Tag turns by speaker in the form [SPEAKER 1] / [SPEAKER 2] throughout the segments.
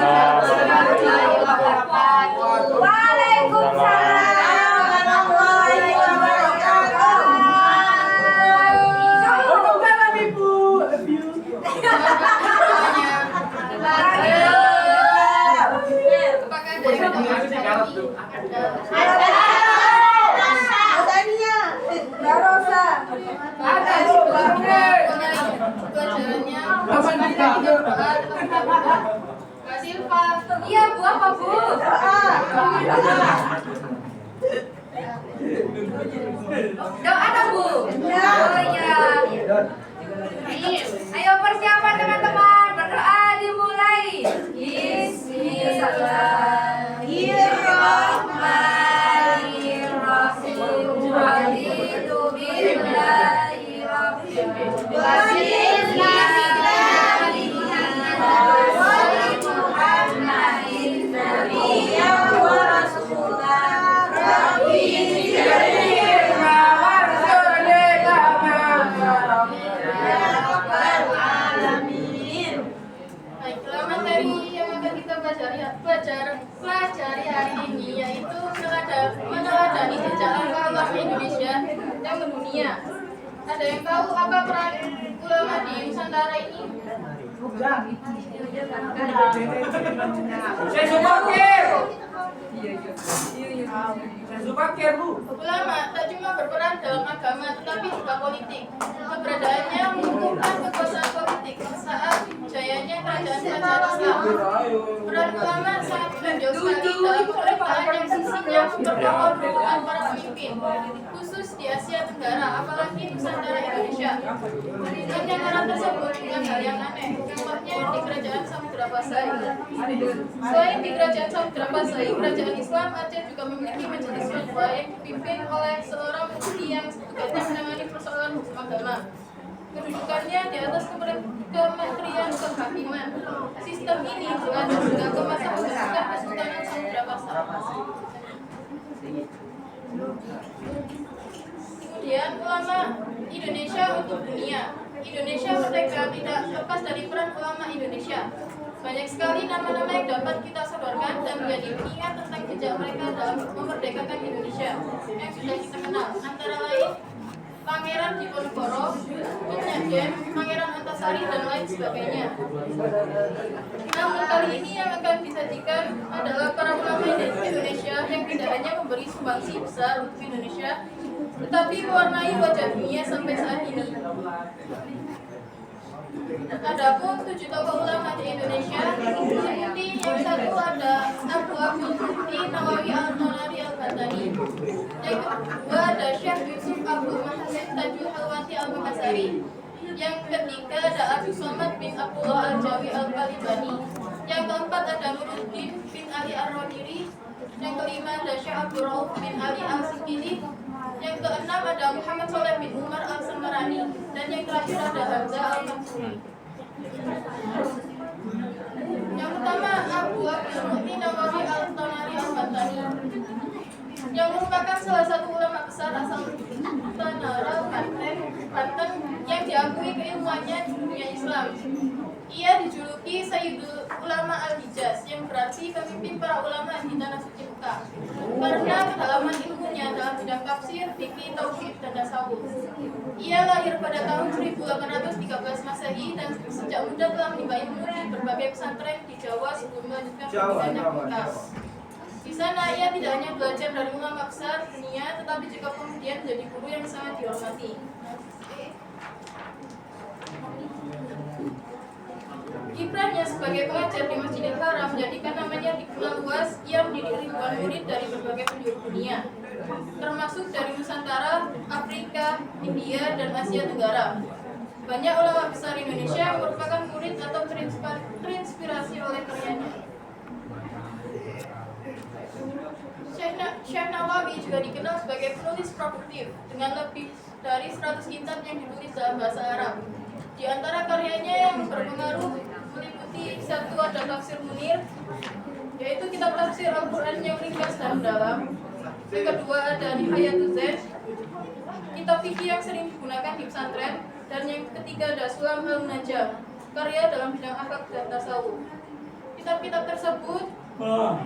[SPEAKER 1] warahmatullahi wabarakatuh. Waalaikumsalam warahmatullahi wabarakatuh.
[SPEAKER 2] Waalaikumsalam Ibu.
[SPEAKER 3] Mbak Silva, iya Bu, apa Bu? Doa dong Bu. Oh iya. Ayo persiapan teman-teman, berdoa dimulai. Bismillahirrahmanirrahim. Raditu billahi pelajari hari ini yaitu meneladani jejak langkah ulama Indonesia yang mendunia. Ada yang tahu apa peran ulama di Nusantara ini? Ulama tak cuma berperan dalam agama tetapi juga politik. Keberadaannya mengukuhkan kekuasaan politik saat jayanya kerajaan Islam. Peran ulama sangat menonjol sekali dalam pemerintahan yang sisinya memperkokoh dukungan para pemimpin, khusus di Asia Tenggara, apalagi Nusantara Indonesia. Dan yang orang tersebut bukan hal yang aneh, contohnya di Kerajaan Samudra Pasai. Selain di Kerajaan Samudra Pasai, Kerajaan Islam Aceh juga memiliki majelis fatwa yang dipimpin oleh seorang mufti yang tugasnya menangani persoalan hukum agama. Kedudukannya di atas Kementerian Kehakiman. Sistem ini berlanjut hingga ke masa pembentukan Kesultanan Samudra Pasai. Kemudian ulama Indonesia untuk dunia. Indonesia merdeka tidak lepas dari peran ulama Indonesia. Banyak sekali nama-nama yang dapat kita sodorkan dan menjadi pengingat tentang jejak mereka dalam memerdekakan Indonesia yang sudah kita kenal, antara lain Pangeran Diponegoro, Nyadem, Pangeran Antasari, dan lain sebagainya. Namun kali ini yang akan disajikan adalah para ulama Indonesia yang tidak hanya memberi sumbangsi besar untuk Indonesia, tetapi mewarnai wajah dunia sampai saat ini. Adapun 7 tokoh ulama di Indonesia, seperti yang satu ada Abu Abdul Mufti Nawawi Al-Tonari Al-Bantani, yang kedua ada Syekh Yusuf Abu Mahasin Tajul Halwati Al-Makassari, yang ketiga ada Abu Somad bin Abdullah Al-Jawi Al-Kalibani, yang keempat ada Nuruddin bin Ali Ar-Rawiri, yang kelima ada Syekh Abdul Rauf bin Ali Al-Sikili, yang keenam ada Muhammad Soleh bin Umar Al-Samarani, dan yang terakhir ada Hamzah Al-Mansuri. Yang pertama Abu Abdul Mufti Nawawi Al-Tonari Al-Bantani, yang merupakan salah satu ulama besar asal Tanara, Banten, yang diakui keilmuannya di dunia Islam. Ia dijuluki Sayyidul Ulama Al-Hijaz, yang berarti pemimpin para ulama di tanah suci Mekah, karena kedalaman ilmunya dalam bidang tafsir, fikih, tauhid, dan tasawuf. Ia lahir pada tahun 1813 Masehi dan sejak muda telah menimba ilmu di berbagai pesantren di Jawa sebelum melanjutkan pendidikan di Mekah. Di sana ia tidak hanya belajar dari ulama besar dunia, tetapi juga kemudian menjadi guru yang sangat dihormati. Kiprahnya sebagai pengajar di Masjidil Haram menjadikan namanya dikenal luas. Ia mendidik ribuan murid dari berbagai penjuru dunia, termasuk dari Nusantara, Afrika, India, dan Asia Tenggara. Banyak ulama besar Indonesia yang merupakan murid atau terinspirasi oleh karyanya. Syekh Nawawi juga dikenal sebagai penulis produktif dengan lebih dari 100 kitab yang ditulis dalam bahasa Arab. Di antara karyanya yang berpengaruh meliputi satu ada Tafsir Munir, yaitu kitab tafsir Al-Quran yang ringkas dan dalam. Yang kedua ada Nihayatul Zain, kitab fikih yang sering digunakan di pesantren. Dan yang ketiga ada Sulam Al-Najah, karya dalam bidang akhlak dan tasawuf. Di Kitab-kitab tersebut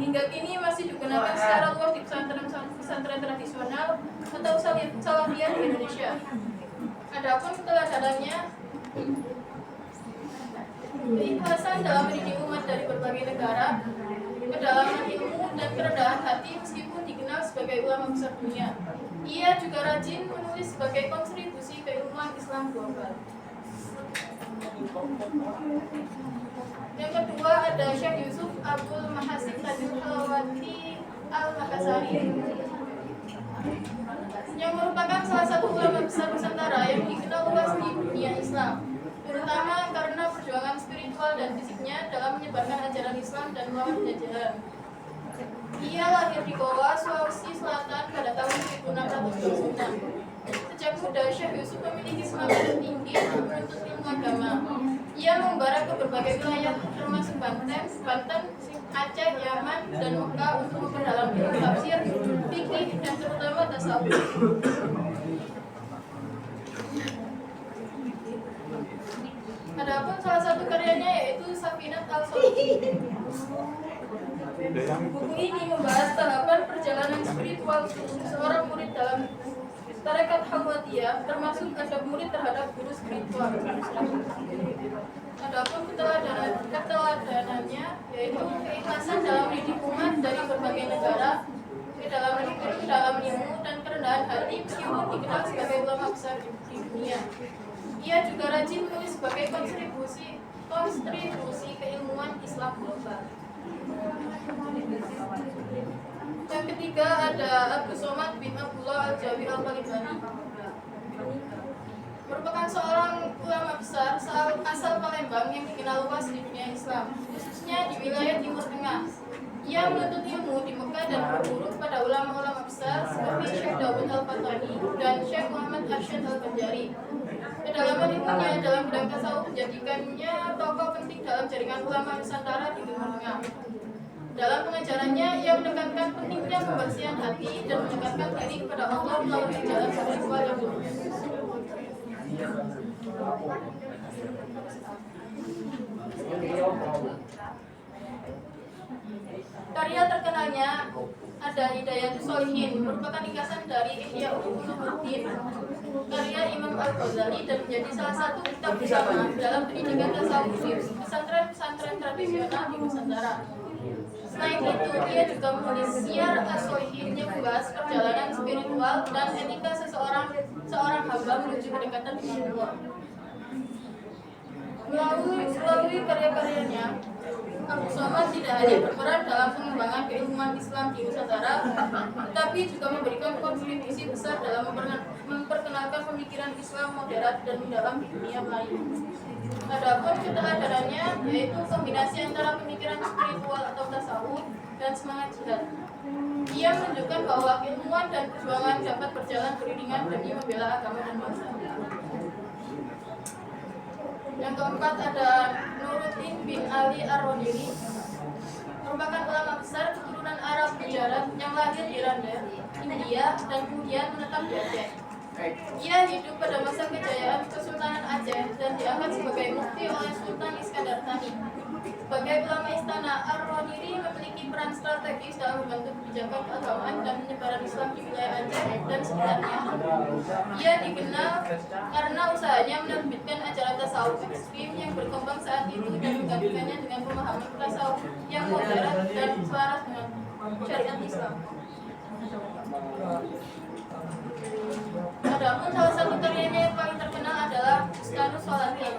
[SPEAKER 3] hingga kini masih digunakan secara luas di pesantren tradisional atau salafiyah di Indonesia. Adapun keteladarannya, keikhlasan dalam mendidik umat dari berbagai negara, kedalaman ilmu dan kerendahan hati meskipun dikenal sebagai ulama besar dunia. Ia juga rajin menulis sebagai kontribusi keilmuan Islam global. Yang kedua ada Syekh Yusuf Abdul Mahasin Tajul Halawati Al-Makassari, yang merupakan salah satu ulama besar Nusantara yang dikenal luas di dunia Islam, terutama karena perjuangan spiritual dan fisiknya dalam menyebarkan ajaran Islam dan melawan penjajahan. Ia lahir di Goa, Sulawesi Selatan pada tahun 1626. Sejak muda, Syekh Yusuf memiliki semangat tinggi untuk menuntut ilmu agama. Ia mengembara ke berbagai wilayah termasuk Banten, Aceh, Yaman, dan Mekah untuk memperdalam ilmu tafsir, fikih, dan terutama tasawuf. Adapun salah satu karyanya yaitu Safinat Al-Salihin. Buku ini membahas tahapan perjalanan spiritual seorang murid dalam tarekat Halwatiyah, termasuk adab murid terhadap guru spiritual. Adapun keteladanannya yaitu keikhlasan dalam mendidik umat dari berbagai negara, kedalaman ilmu dan kerendahan hati meskipun dikenal sebagai ulama besar di dunia. Ia juga rajin menulis sebagai kontribusi keilmuan Islam global. Yang ketiga ada Abu Somad bin Abdullah Al-Jawi Al-Talibani, merupakan seorang ulama besar asal Palembang yang dikenal luas di dunia Islam, khususnya di wilayah Timur Tengah. Ia menuntut ilmu di Mekah dan berguru kepada ulama-ulama besar seperti Syekh Dawud Al-Fatani dan Syekh Muhammad Arsyad Al-Banjari. Kedalaman ilmunya dalam bidang tasawuf menjadikannya tokoh penting dalam jaringan ulama Nusantara di Timur Tengah. Dalam pengajarannya, ia menekankan pentingnya pembersihan hati dan mendekatkan diri kepada Allah melalui jalan spiritual yang lurus. Karya terkenalnya ada Hidayatus Shalihin, merupakan ringkasan dari Ihya Ulumuddin karya Imam Al-Ghazali dan menjadi salah satu kitab utama dalam pendidikan tasawuf di pesantren-pesantren tradisional di Nusantara. Selain itu, ia juga menulis Syiar As-Shalihin yang membahas perjalanan spiritual dan etika seorang hamba menuju kedekatan dengan Allah. Melalui karya-karyanya, Abu Somad tidak hanya berperan dalam pengembangan keilmuan Islam di Nusantara, tetapi juga memberikan kontribusi besar dalam memperkenalkan pemikiran Islam moderat dan mendalam di dunia Melayu. Adapun keteladarannya yaitu kombinasi antara pemikiran spiritual atau tasawuf dan semangat jihad. Ia menunjukkan bahwa keilmuan dan perjuangan dapat berjalan beriringan demi membela agama dan bangsa. Yang keempat ada Nuruddin bin Ali Ar-Roniri, merupakan ulama besar keturunan Arab Gujarat yang lahir di Randa, India dan kemudian menetap di Aceh. Ia hidup pada masa kejayaan Kesultanan Aceh dan diangkat sebagai mufti oleh Sultan Iskandar Thani. Sebagai ulama istana, Ar-Roniri memiliki peran strategis dalam membantu kebijakan keagamaan dan penyebaran Islam di wilayah Aceh dan sekitarnya. Ia dikenal karena usahanya menerbitkan ajaran tasawuf ekstrim yang berkembang saat itu dan menggabungkannya dengan pemahaman tasawuf yang modern dan selaras dengan syariat Islam. Adapun salah satu karyanya yang paling terkenal adalah Bustanus Shalatin,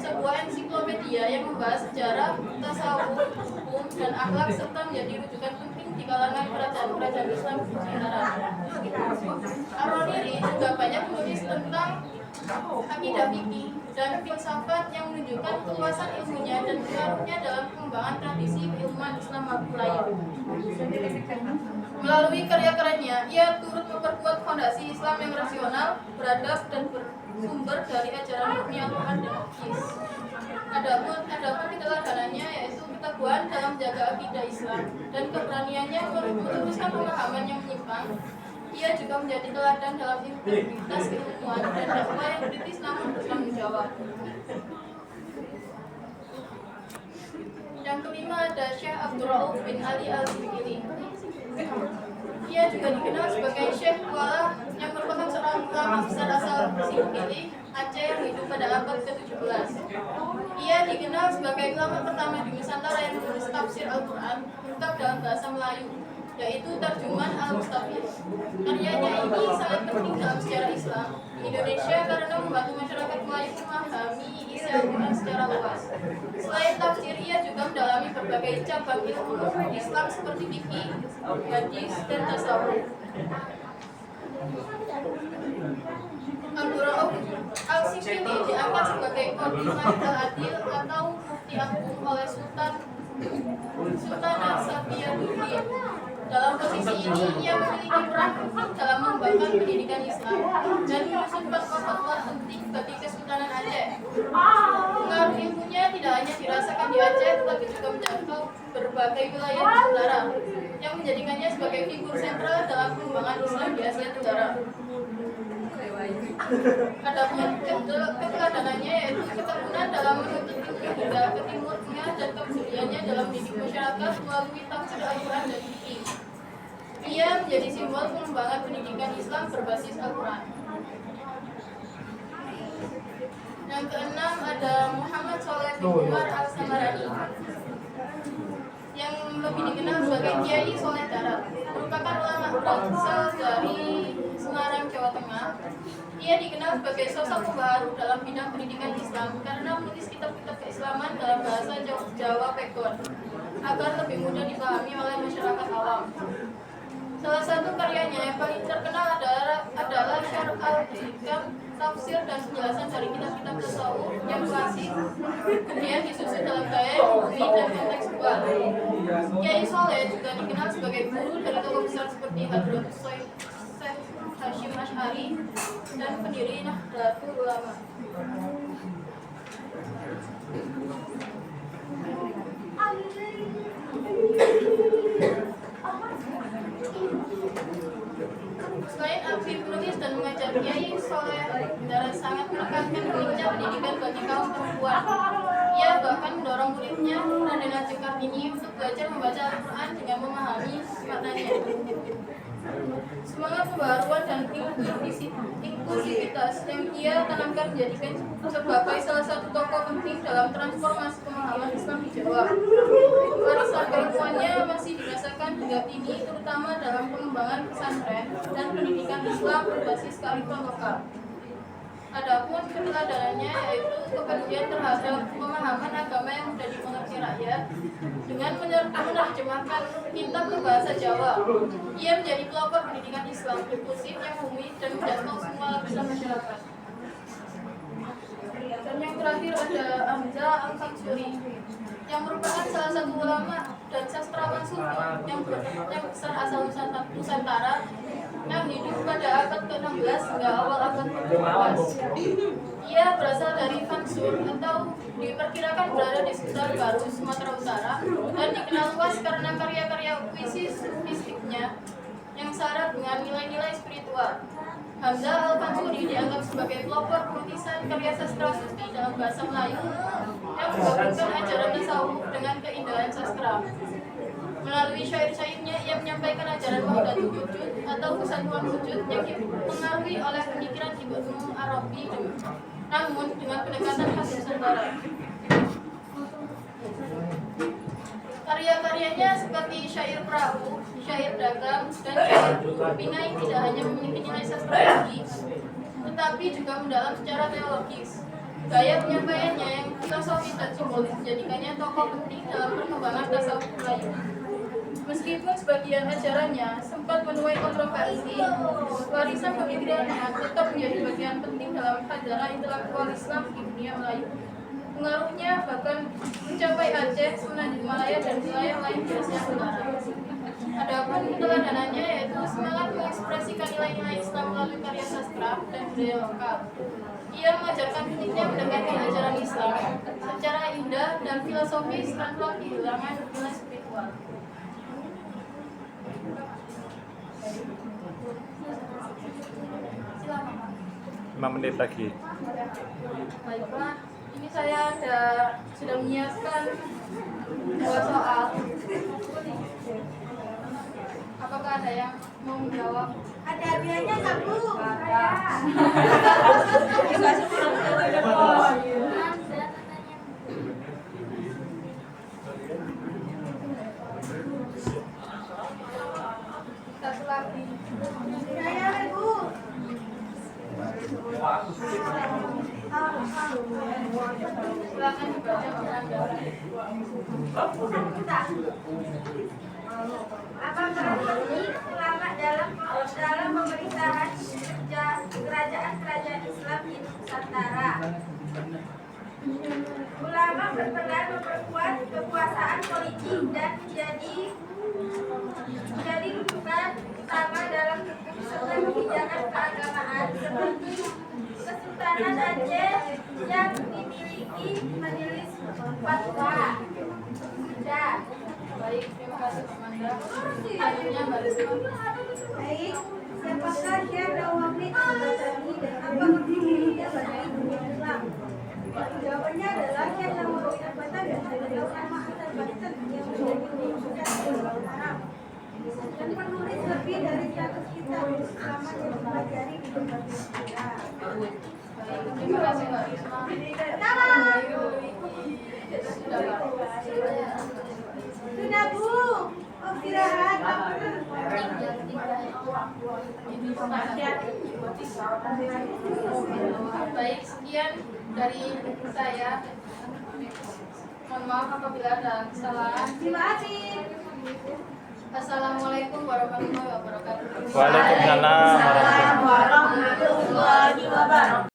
[SPEAKER 3] sebuah ensiklopedia yang membahas sejarah, tasawuf, hukum, dan akhlak serta menjadi rujukan penting di kalangan kerajaan-kerajaan Islam di Nusantara. Ar-Roniri juga banyak menulis tentang akidah fikih dan filsafat yang menunjukkan keluasan ilmunya dan pengaruhnya dalam pengembangan tradisi keilmuan Islam Melayu. Melalui karya-karyanya, ia turut memperkuat fondasi Islam yang rasional, beradab, dan bersumber dari ajaran murni Al-Quran dan Hadis. Adapun keteladanannya yaitu keteguhan dalam menjaga akidah Islam dan keberaniannya meluruskan pemahaman yang menyimpang. Ia juga menjadi teladan dalam integritas keilmuan dan dakwah yang kritis namun bertanggung jawab. Yang kelima ada Syekh Abdul Rauf bin Ali Al-Zikiri. Ia juga dikenal sebagai Syekh Kuala yang merupakan seorang ulama besar asal Zikiri, Aceh yang hidup pada abad ke-17. Ia dikenal sebagai ulama pertama di Nusantara yang menulis tafsir Al-Quran lengkap dalam bahasa Melayu, yaitu Tarjuman Al-Mustafid. Karyanya ini sangat penting dalam sejarah Islam di Indonesia karena membantu masyarakat Melayu memahami isi Al-Quran secara luas. Selain tafsir, ia juga mendalami berbagai cabang ilmu Islam seperti fikih, hadis, dan tasawuf. Abdul Rauf Al-Zikiri diangkat sebagai Qadhi Malik Al-Adil atau Mufti Agung oleh Sultan Safiuddin. Dalam posisi ini, ia memiliki peran penting dalam mengembangkan pendidikan Islam dan menyusun fatwa-fatwa penting bagi Kesultanan Aceh. Pengaruh ilmunya tidak hanya dirasakan di Aceh, tetapi juga menjangkau berbagai wilayah Nusantara, yang menjadikannya sebagai figur sentral dalam pengembangan Islam di Asia Tenggara. Adapun keteladanannya yaitu ketekunan dalam menuntut ilmu hingga ke Timur Tengah dan kepeduliannya dalam mendidik masyarakat melalui tafsir Al-Quran dan fikih. Ia menjadi simbol pengembangan pendidikan Islam berbasis Al-Quran. Yang keenam ada Muhammad Sholeh bin Umar Al-Samarani, yang lebih dikenal sebagai Kiai Soleh Darat, merupakan ulama berasal dari Semarang, Jawa Tengah. Ia dikenal sebagai sosok pembaharu dalam bidang pendidikan Islam karena menulis kitab-kitab keislaman dalam bahasa Jawa Pegon agar lebih mudah dipahami oleh masyarakat awam. Salah satu karyanya yang paling terkenal adalah Syarh al-Hikam, tafsir dan penjelasan dari kitab-kitab tasawuf yang klasik, kemudian disusun dalam gaya ilmiah dan kontekstual. Kiai Soleh juga dikenal sebagai guru dari tokoh besar seperti Hadratus Syekh Hasyim Asy'ari dan pendiri Nahdlatul Ulama. Selain aktif menulis dan mengajar, Kiai Soleh Darat sangat menekankan pentingnya pendidikan bagi kaum perempuan. Ia bahkan mendorong muridnya Raden Ajeng Kartini untuk belajar membaca Al-Quran dengan memahami maknanya. Semangat pembaharuan dan inklusivitas yang ia tanamkan menjadikan sebagai salah satu tokoh penting dalam transformasi pemahaman Islam di Jawa. Warisan keilmuannya masih dirasakan hingga kini, terutama dalam pengembangan pesantren dan pendidikan Islam berbasis kearifan lokal. Adapun keteladanannya yaitu kepedulian terhadap pemahaman agama yang mudah dimengerti rakyat dengan menerjemahkan kitab ke bahasa Jawa. Ia menjadi pelopor pendidikan Islam inklusif yang umum dan menjangkau semua lapisan masyarakat. Dan yang terakhir ada Hamzah Al-Fansuri, yang merupakan salah satu ulama dan sastrawan sufi yang besar asal Nusantara yang hidup pada abad ke-16 hingga awal abad ke-17. Ia berasal dari Fansur atau diperkirakan berada di sekitar Baru, Sumatera Utara, dan dikenal luas karena karya-karya puisi sufistiknya yang syarat dengan nilai-nilai spiritual. Hamzah Al-Fansuri dianggap sebagai pelopor penulisan karya sastra sufi dalam bahasa Melayu yang menggabungkan ajaran tasawuf dengan keindahan sastra. Melalui syair-syairnya, ia menyampaikan ajaran Wahdatul Wujud atau kesatuan wujud yang dipengaruhi oleh pemikiran Ibnu Arabi, namun dengan pendekatan khas Nusantara. Karya-karyanya seperti syair perahu, syair dagang, dan syair pinai tidak hanya memiliki nilai sastra tinggi, tetapi juga mendalam secara teologis. Gaya penyampaiannya yang filosofis dan simbolis menjadikannya tokoh penting dalam perkembangan tasawuf Melayu. Meskipun sebagian ajarannya sempat menuai kontroversi, warisan pemikirannya tetap menjadi bagian penting dalam sejarah intelektual Islam di dunia Melayu. Pengaruhnya bahkan mencapai Aceh, Semenanjung Malaya, dan wilayah lain di Asia Tenggara. Adapun keteladanannya yaitu semangat mengekspresikan nilai-nilai Islam melalui karya sastra dan budaya lokal. Ia mengajarkan pentingnya mendekatkan ajaran Islam secara indah dan filosofis tanpa kehilangan nilai spiritual. Silakan.
[SPEAKER 2] 5 menit lagi.
[SPEAKER 3] Baiklah, Ini saya sudah menyiapkan 2 soal. Apakah ada yang mau menjawab?
[SPEAKER 1] Ada hadiahnya nggak Bu?
[SPEAKER 3] Ada. Satu lagi.
[SPEAKER 1] Saya Bu.
[SPEAKER 3] Silakan dibaca Pak Anda.
[SPEAKER 1] Apa peran penting ulama dalam pemerintahan kerajaan-kerajaan Islam di Nusantara? Ulama berperan memperkuat kekuasaan politik dan menjadi rujukan utama dalam serta kebijakan keagamaan seperti Kesultanan Aceh yang dimiliki majelis fatwa. Sudah.
[SPEAKER 3] Baik, terima kasih Pak Manda. Selanjutnya Mbak Risma.
[SPEAKER 1] Baik, siapa saja Nawawi al-Ghazali dan apa kontribusinya bagi dunia Islam? Jawabannya adalah Syekh Nawawi al-Ghazali adalah ulama asal Banten yang menjadi rujukan ulama Arab dan penulis lebih dari 100 kitab Islam yang dipelajari di berbagai negara.
[SPEAKER 3] Terima kasih Mbak Risma.
[SPEAKER 1] Sudah Bu, istirahat.
[SPEAKER 3] Baik, sekian dari saya. Mohon maaf apabila ada kesalahan.
[SPEAKER 1] Terima kasih.
[SPEAKER 3] Assalamualaikum warahmatullahi wabarakatuh.
[SPEAKER 2] Waalaikumsalam warahmatullahi
[SPEAKER 1] Warahmatullahi wabarakatuh.